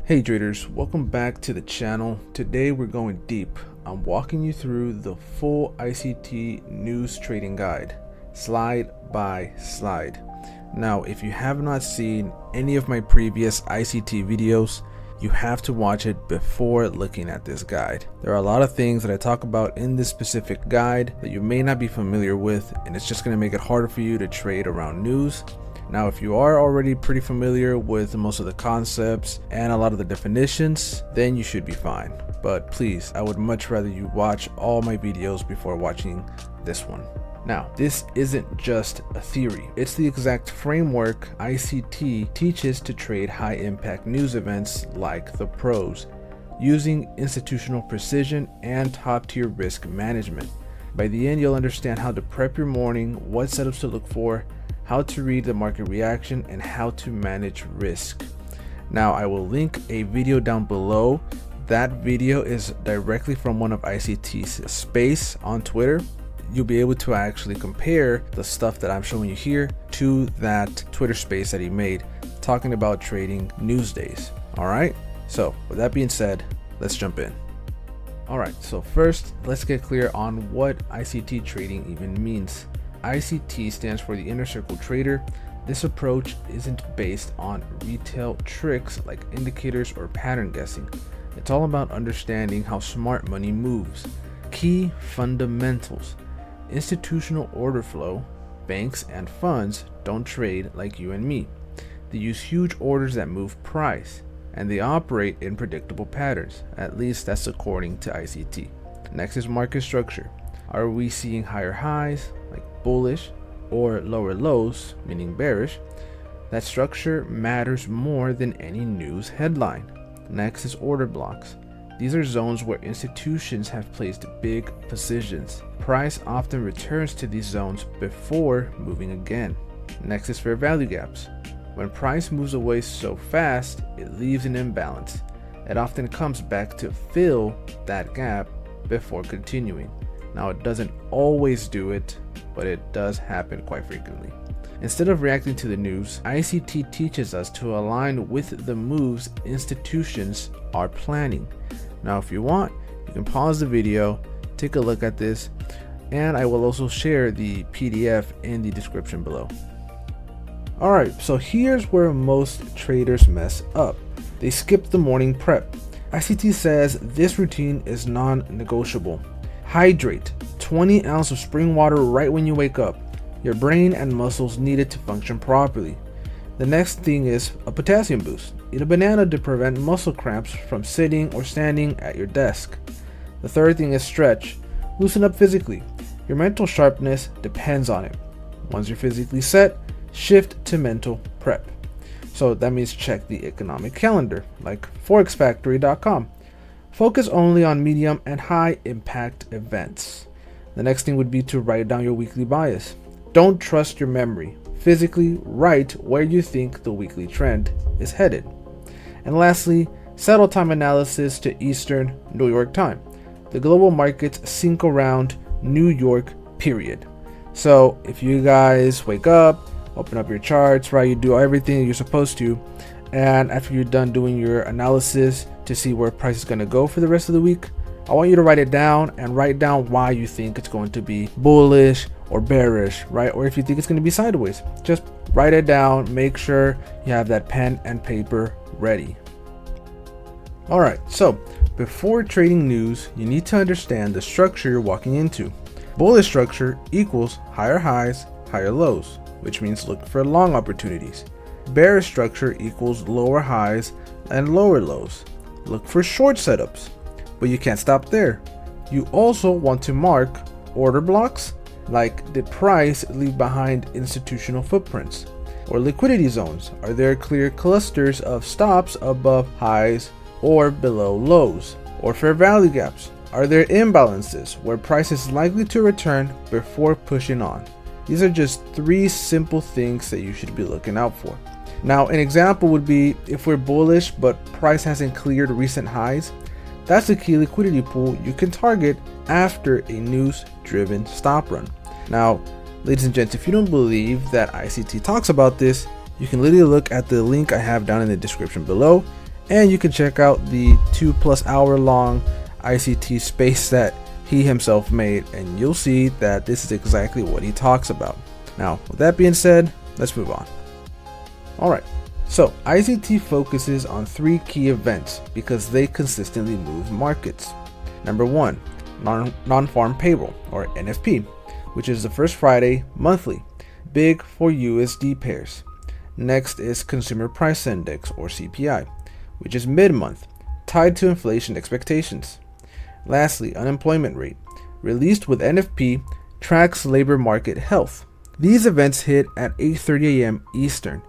Hey traders, welcome back to the channel. Today we're going deep. I'm walking you through the full ICT news trading guide, slide by slide. Now, if you have not seen any of my previous ICT videos, you have to watch it before looking at this guide. There are a lot of things that I talk about in this specific guide that you may not be familiar with, and it's just going to make it harder for you to trade around news. Now, if you are already pretty familiar with most of the concepts and a lot of the definitions, then you should be fine. But please, I would much rather you watch all my videos before watching this one. Now, this isn't just a theory. It's the exact framework ICT teaches to trade high impact news events like the pros, using institutional precision and top tier risk management. By the end, you'll understand how to prep your morning, what setups to look for, how to read the market reaction, and how to manage risk. Now, I will link a video down below. That video is directly from one of ICT's space on Twitter. You'll be able to actually compare the stuff that I'm showing you here to that Twitter space that he made talking about trading news days. All right, so with that being said, let's jump in. All right, so first let's get clear on what ICT trading even means. ICT stands for the inner circle trader. This approach isn't based on retail tricks like indicators or pattern guessing. It's all about understanding how smart money moves. Key fundamentals. Institutional order flow. Banks and funds don't trade like you and me. They use huge orders that move price, and they operate in predictable patterns. At least that's according to ICT. Next is market structure. Are we seeing higher highs, like bullish, or lower lows, meaning bearish? That structure matters more than any news headline. Next is order blocks. These are zones where institutions have placed big positions. Price often returns to these zones before moving again. Next is fair value gaps. When price moves away so fast, it leaves an imbalance. It often comes back to fill that gap before continuing. Now, it doesn't always do it, but it does happen quite frequently. Instead of reacting to the news, ICT teaches us to align with the moves institutions are planning. Now, if you want, you can pause the video, take a look at this, and I will also share the PDF in the description below. Alright, so here's where most traders mess up. They skip the morning prep. ICT says this routine is non-negotiable. Hydrate. 20 ounces of spring water right when you wake up. Your brain and muscles need it to function properly. The next thing is a potassium boost. Eat a banana to prevent muscle cramps from sitting or standing at your desk. The third thing is stretch. Loosen up physically. Your mental sharpness depends on it. Once you're physically set, shift to mental prep. So that means check the economic calendar, like forexfactory.com. Focus only on medium and high impact events. The next thing would be to write down your weekly bias. Don't trust your memory. Physically write where you think the weekly trend is headed. And lastly, settle time analysis to Eastern New York time. The global markets sync around New York period. So if you guys wake up, open up your charts, right, you do everything you're supposed to, and after you're done doing your analysis to see where price is going to go for the rest of the week, I want you to write it down and write down why you think it's going to be bullish or bearish, right? Or if you think it's going to be sideways, just write it down. Make sure you have that pen and paper ready. All right, so before trading news, you need to understand the structure you're walking into. Bullish structure equals higher highs, higher lows, which means look for long opportunities. Bearish structure equals lower highs and lower lows. Look for short setups. But you can't stop there. You also want to mark order blocks, like did price leave behind institutional footprints? Or liquidity zones. Are there clear clusters of stops above highs or below lows? Or fair value gaps. Are there imbalances where price is likely to return before pushing on? These are just 3 simple things that you should be looking out for. Now, an example would be if we're bullish but price hasn't cleared recent highs. That's a key liquidity pool you can target after a news-driven stop run. Now, ladies and gents, if you don't believe that ICT talks about this, you can literally look at the link I have down in the description below And you can check out the 2+ hour long ICT space that he himself made, and you'll see that this is exactly what he talks about. Now, with that being said, let's move on. Alright, so ICT focuses on 3 key events because they consistently move markets. Number 1, non-farm payroll, or NFP, which is the first Friday monthly, big for USD pairs. Next is Consumer Price Index, or CPI, which is mid-month, tied to inflation expectations. Lastly, unemployment rate, released with NFP, tracks labor market health. These events hit at 8:30 a.m. Eastern.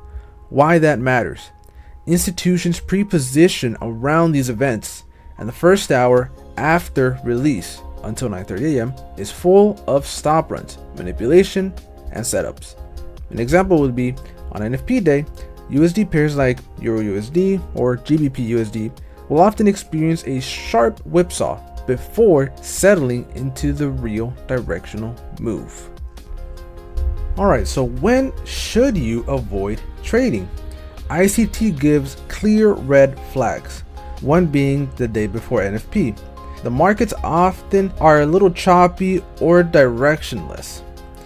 Why that matters? Institutions pre-position around these events, and the first hour after release until 9:30 a.m. is full of stop runs, manipulation, and setups. An example would be on NFP day, USD pairs like Euro USD or GBP USD will often experience a sharp whipsaw before settling into the real directional move. Alright, so when should you avoid trading? ICT gives clear red flags, one being the day before NFP. The markets often are a little choppy or directionless.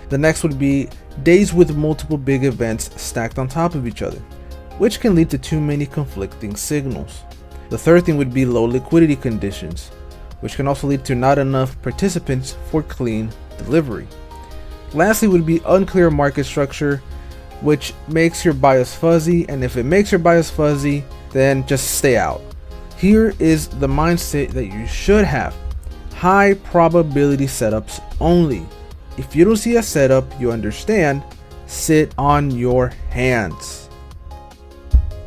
The next would be days with multiple big events stacked on top of each other, which can lead to too many conflicting signals. The third thing would be low liquidity conditions, which can also lead to not enough participants for clean delivery. Lastly would be unclear market structure, which makes your bias fuzzy, and if it makes your bias fuzzy, then just stay out. Here is the mindset that you should have. High probability setups only. If you don't see a setup you understand, sit on your hands.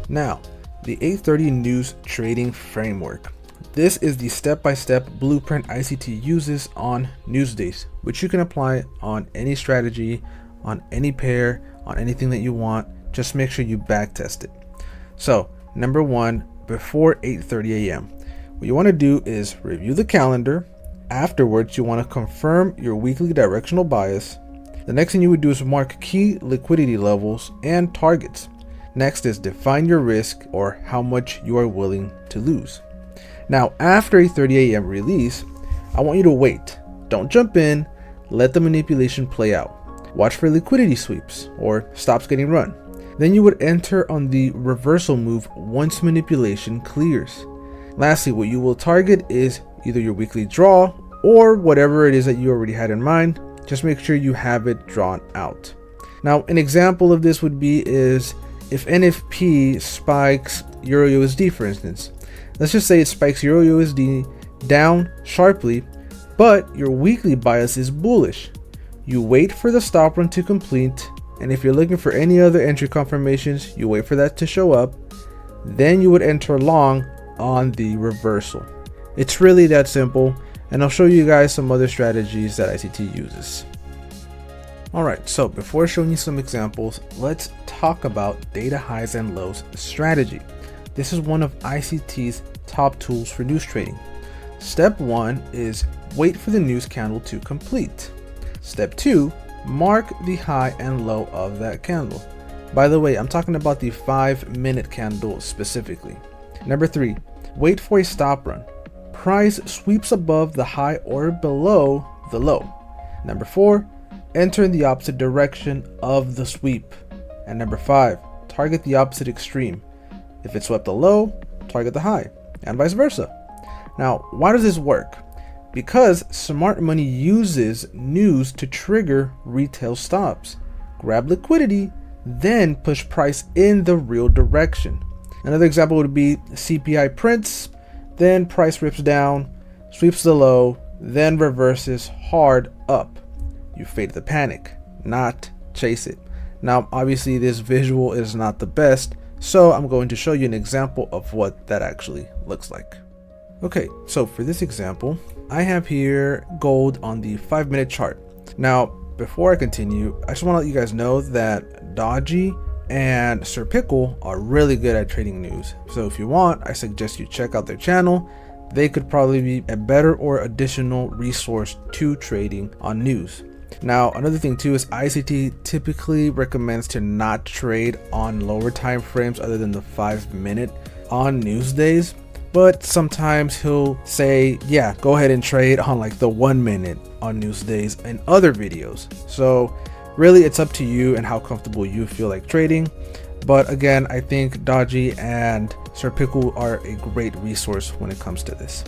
Now, the 8:30 news trading framework. This is the step-by-step blueprint ICT uses on news days, which you can apply on any strategy, on any pair, on anything that you want. Just make sure you backtest it. So, number 1, before 8:30 a.m. what you want to do is review the calendar. Afterwards, you want to confirm your weekly directional bias. The next thing you would do is mark key liquidity levels and targets. Next is define your risk, or how much you are willing to lose. Now, after 8:30 a.m. release, I want you to wait. Don't jump in, let the manipulation play out. Watch for liquidity sweeps or stops getting run. Then you would enter on the reversal move once manipulation clears. Lastly, what you will target is either your weekly draw or whatever it is that you already had in mind. Just make sure you have it drawn out. Now, an example of this would be is if NFP spikes Euro USD, for instance. Let's just say it spikes Euro USD down sharply, but your weekly bias is bullish. You wait for the stop run to complete, and if you're looking for any other entry confirmations, you wait for that to show up. Then you would enter long on the reversal. It's really that simple, and I'll show you guys some other strategies that ICT uses. Alright, so before showing you some examples, let's talk about data highs and lows strategy. This is one of ICT's top tools for news trading. Step 1 is wait for the news candle to complete. Step 2, mark the high and low of that candle. By the way, I'm talking about the 5-minute candle specifically. Number 3, wait for a stop run. Price sweeps above the high or below the low. Number 4, enter in the opposite direction of the sweep. And number 5, target the opposite extreme. If it swept the low, target the high, and vice versa. Now, why does this work? Because smart money uses news to trigger retail stops, grab liquidity, then push price in the real direction. Another example would be CPI prints, then price rips down, sweeps the low, then reverses hard up. You fade the panic, not chase it. Now, obviously this visual is not the best, so I'm going to show you an example of what that actually looks like. Okay, so for this example, I have here gold on the 5-minute chart. Now, before I continue, I just want to let you guys know that Dodgy and Sir Pickle are really good at trading news. So if you want, I suggest you check out their channel. They could probably be a better or additional resource to trading on news. Now, another thing too is ICT typically recommends to not trade on lower time frames other than the 5-minute. on news days, but sometimes he'll say, yeah, go ahead and trade on like the 1 minute on news days and other videos. So really it's up to you and how comfortable you feel like trading. But again, I think Dodgy and Sir Pickle are a great resource when it comes to this.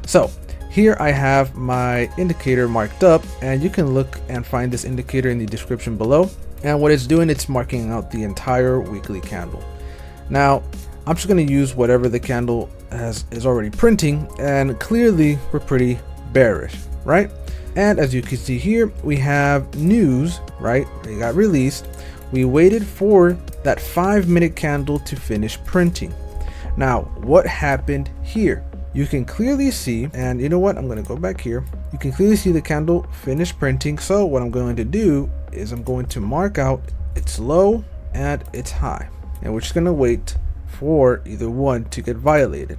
So here I have my indicator marked up, and you can look and find this indicator in the description below. And what it's doing, it's marking out the entire weekly candle. Now I'm just going to use whatever the candle is already printing, and clearly we're pretty bearish, right? And as you can see here, we have news, right? It got released. We waited for that 5-minute candle to finish printing. Now what happened here? You can clearly see, and you know what, I'm going to go back here. You can clearly see the candle finish printing. So what I'm going to do is I'm going to mark out its low and its high, and we're just going to wait for either one to get violated.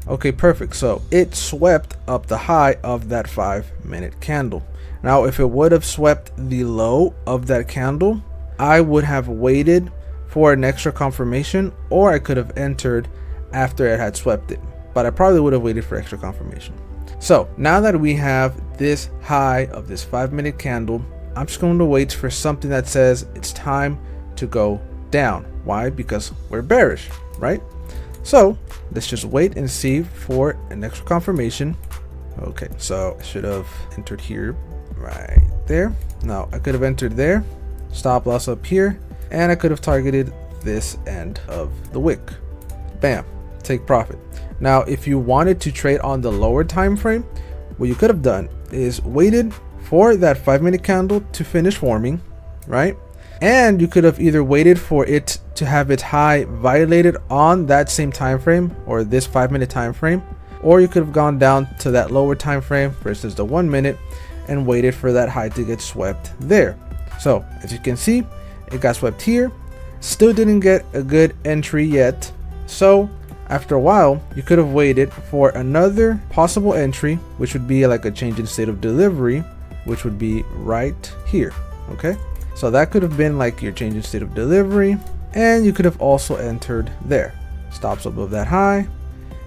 Okay, perfect. So it swept up the high of that 5-minute candle. Now if it would have swept the low of that candle, I would have waited for an extra confirmation, or I could have entered after it had swept it, but I probably would have waited for extra confirmation. So now that we have this high of this 5-minute candle, I'm just going to wait for something that says it's time to go down. Why? Because we're bearish, right? So let's just wait and see for an extra confirmation. Okay, so I should have entered here, right there. Now I could have entered there, stop loss up here, and I could have targeted this end of the wick. Bam, take profit. Now if you wanted to trade on the lower time frame, what you could have done is waited for that 5-minute candle to finish forming, right? And you could have either waited for it to have its high violated on that same time frame, or this 5-minute time frame, or you could have gone down to that lower time frame versus the 1 minute and waited for that high to get swept there. So as you can see, it got swept here, still didn't get a good entry yet. So after a while, you could have waited for another possible entry, which would be like a change in state of delivery, which would be right here. Okay, so that could have been like your change in state of delivery, and you could have also entered there, stops above that high,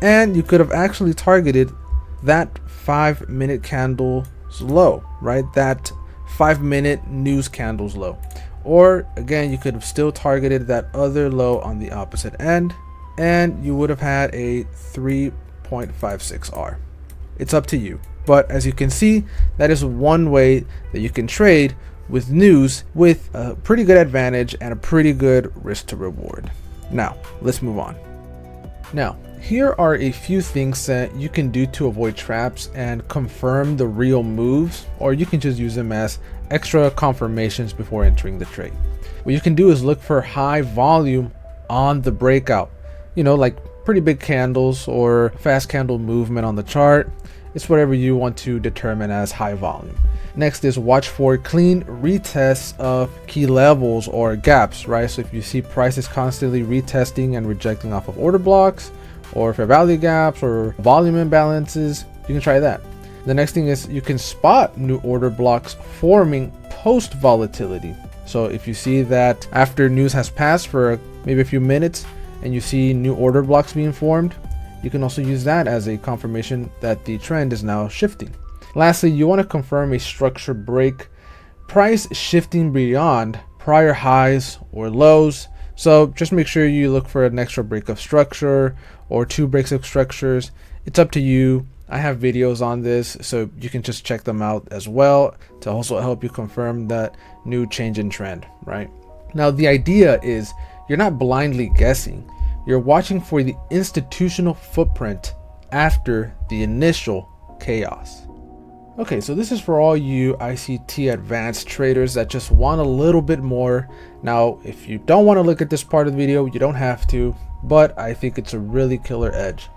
and you could have actually targeted that 5-minute candle's low, right? That 5-minute news candle's low. Or again, you could have still targeted that other low on the opposite end, and you would have had a 3.56R. It's up to you. But as you can see, that is one way that you can trade with news with a pretty good advantage and a pretty good risk to reward. Now, let's move on. Now, here are a few things that you can do to avoid traps and confirm the real moves, or you can just use them as extra confirmations before entering the trade. What you can do is look for high volume on the breakout, you know, like pretty big candles or fast candle movement on the chart. It's whatever you want to determine as high volume. Next is watch for clean retests of key levels or gaps, right? So if you see prices constantly retesting and rejecting off of order blocks or fair value gaps or volume imbalances, you can try that. The next thing is you can spot new order blocks forming post volatility. So if you see that after news has passed for maybe a few minutes and you see new order blocks being formed, you can also use that as a confirmation that the trend is now shifting. Lastly, you want to confirm a structure break, price shifting beyond prior highs or lows. So just make sure you look for an extra break of structure or 2 breaks of structures. It's up to you. I have videos on this, so you can just check them out as well to also help you confirm that new change in trend, right? Now, the idea is you're not blindly guessing. You're watching for the institutional footprint after the initial chaos. Okay, so this is for all you ICT advanced traders that just want a little bit more. Now, if you don't want to look at this part of the video, you don't have to, but I think it's a really killer edge.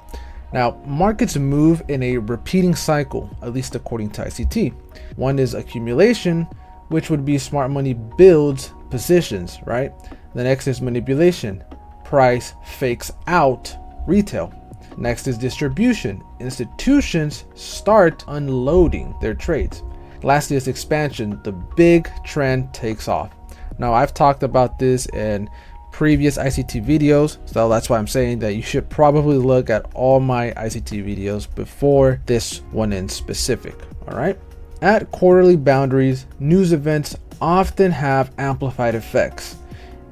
Now, markets move in a repeating cycle, at least according to ICT. One is accumulation, which would be smart money builds positions, right? The next is manipulation. Price fakes out retail. Next is distribution. Institutions start unloading their trades. Lastly is expansion. The big trend takes off. Now, I've talked about this in previous ICT videos, so that's why I'm saying that you should probably look at all my ICT videos before this one in specific. All right. At quarterly boundaries, news events often have amplified effects.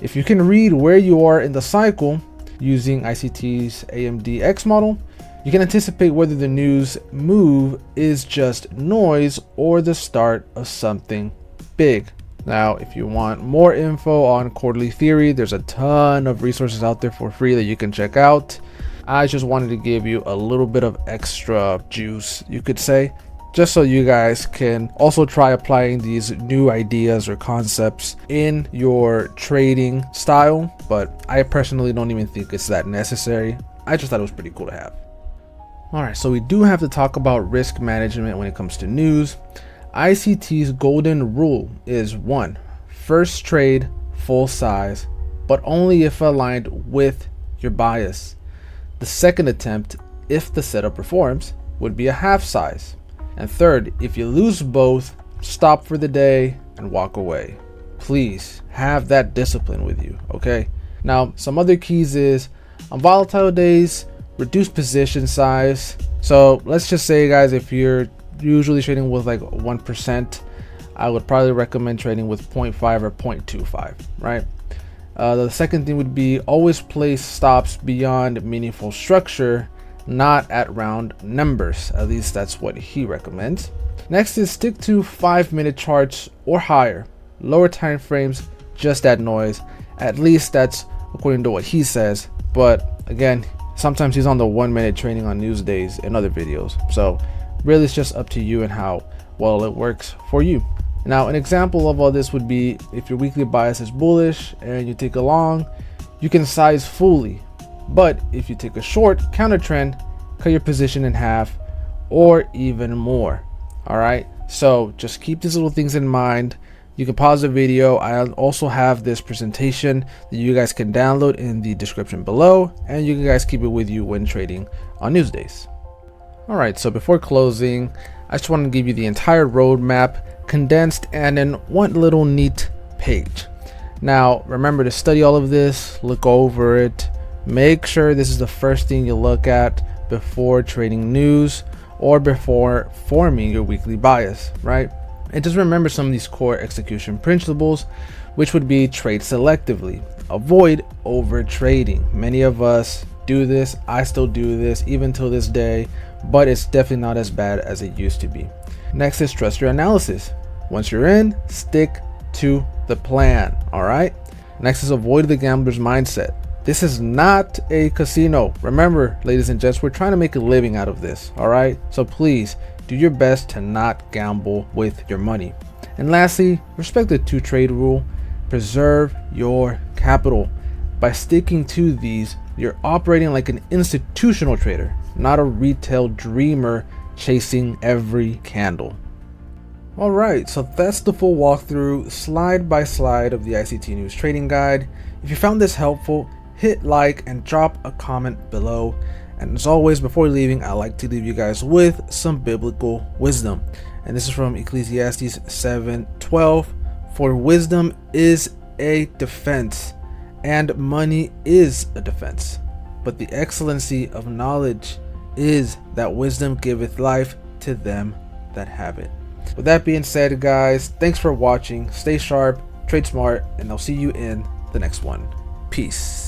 If you can read where you are in the cycle using ICT's AMDX model, you can anticipate whether the news move is just noise or the start of something big. Now, if you want more info on quarterly theory, there's a ton of resources out there for free that you can check out. I just wanted to give you a little bit of extra juice, you could say, just so you guys can also try applying these new ideas or concepts in your trading style. But I personally don't even think it's that necessary. I just thought it was pretty cool to have. All right, so we do have to talk about risk management when it comes to news. ICT's golden rule is 1. First trade full size, but only if aligned with your bias. The second attempt, if the setup performs, would be a half size. And third, if you lose both, stop for the day and walk away. Please have that discipline with you, okay? Now, some other keys is on volatile days, reduce position size. So let's just say, guys, if you're usually trading with like 1%, I would probably recommend trading with 0.5 or 0.25, right? The second thing would be always place stops beyond meaningful structure, not at round numbers. At least that's what he recommends. Next is stick to 5-minute charts or higher. Lower time frames just add noise. At least that's according to what he says. But again, sometimes he's on the 1-minute trading on news days in other videos. So really it's just up to you and how well it works for you. Now, an example of all this would be if your weekly bias is bullish and you take a long, you can size fully. But if you take a short counter trend, cut your position in half or even more. All right, so just keep these little things in mind. You can pause the video. I also have this presentation that you guys can download in the description below, and you can guys keep it with you when trading on news days. All right, so before closing, I just want to give you the entire roadmap condensed and in one little neat page. Now, remember to study all of this, look over it. Make sure this is the first thing you look at before trading news or before forming your weekly bias, right? And just remember some of these core execution principles, which would be trade selectively, avoid over trading. Many of us do this. I still do this even till this day, but it's definitely not as bad as it used to be. Next is trust your analysis. Once you're in, stick to the plan. All right. Next is avoid the gambler's mindset. This is not a casino. Remember, ladies and gents, we're trying to make a living out of this. All right. So please do your best to not gamble with your money. And lastly, respect the 2-trade rule. Preserve your capital. By sticking to these, you're operating like an institutional trader, not a retail dreamer chasing every candle. All right, so that's the full walkthrough slide by slide of the ICT News Trading Guide. If you found this helpful, hit like and drop a comment below. And as always, before leaving, I like to leave you guys with some biblical wisdom. And this is from Ecclesiastes 7:12. For wisdom is a defense, and money is a defense. But the excellency of knowledge is that wisdom giveth life to them that have it. With that being said, guys, thanks for watching. Stay sharp, trade smart, and I'll see you in the next one. Peace.